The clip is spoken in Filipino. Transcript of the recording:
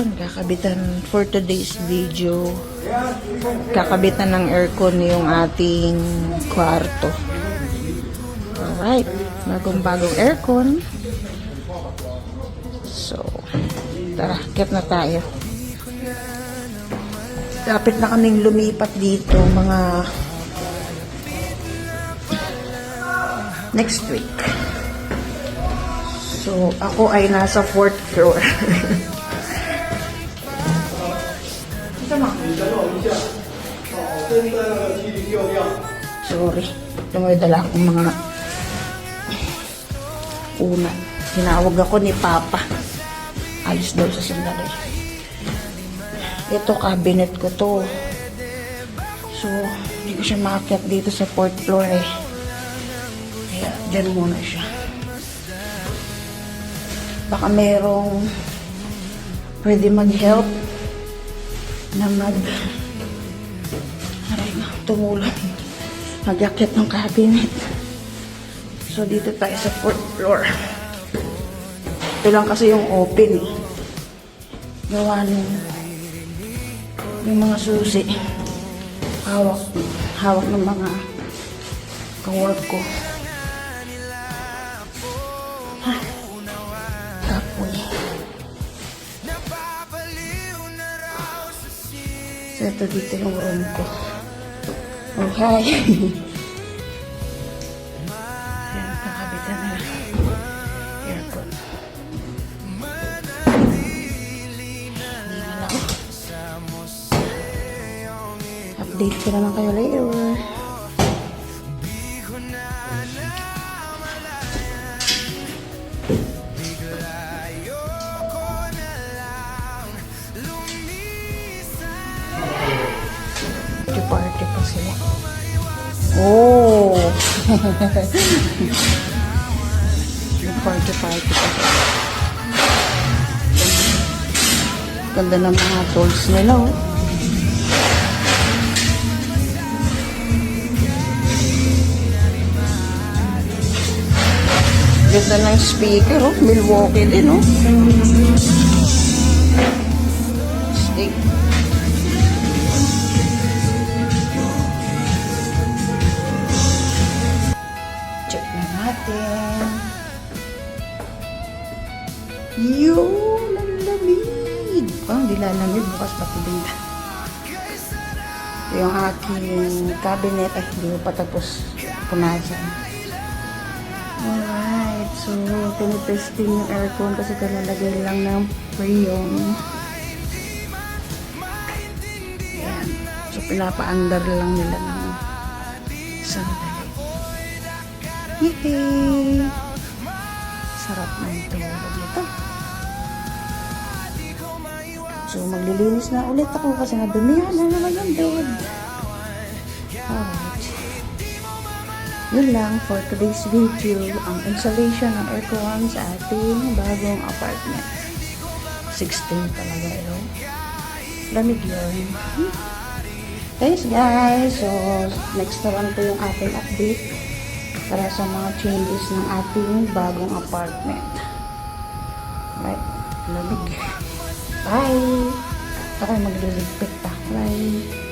aircon. Kakabitan for today's video. Kakabitan ng aircon yung ating kwarto. Alright. Bagong aircon. So, tara, get na tayo. Dapat na kaming lumipat dito mga next week. So, ako ay nasa 4th floor. Sorry. May dala akong mga unan. Tinawag ako ni Papa. Alis daw sa sandali. Ito, cabinet ko to. So, hindi ko siya maakyat dito sa 4th floor eh. Kaya, dyan muna siya. Baka merong pwede mag-help na tumulong mag-akyat ng cabinet. So, dito tayo sa 4th floor. Ito lang kasi yung open eh. Gawa nung yung mga susi. Hawak ng mga ka-work ko. Kapoy. So, ito dito yung room ko. Okay. Yan, kakabitan na lang. Aircon. Update ko naman kayo later. Party pa sila. Oh! Party pa sila. Ganda ng mga tools nila, oh. Ganda ng speaker, oh. Milwaukee din, oh. Stick. Check na natin. Yun, ang lamig. Hindi lalamig. Bukas patubig. Ito yung aking cabinet. Ay, hindi ko pa tapos punasan. Alright. So, tinitesting yung aircon kasi kalalagay lang ng freon. Ayan. So, pinapa-under lang nila ng sandali. Yay! Sarap na yung tulog nito. So, maglilinis na ulit ako kasi nadumihan na naman yung bed. Alright. Yun lang for today's video. Ang installation ng aircon sa ating bagong apartment. 16 talaga yun. Lamig yun. Thanks guys. So, next naman po yung ating update para sa mga changes ng ating bagong apartment. Right? Lamig. Bye! Ako magliligpit pa. Bye!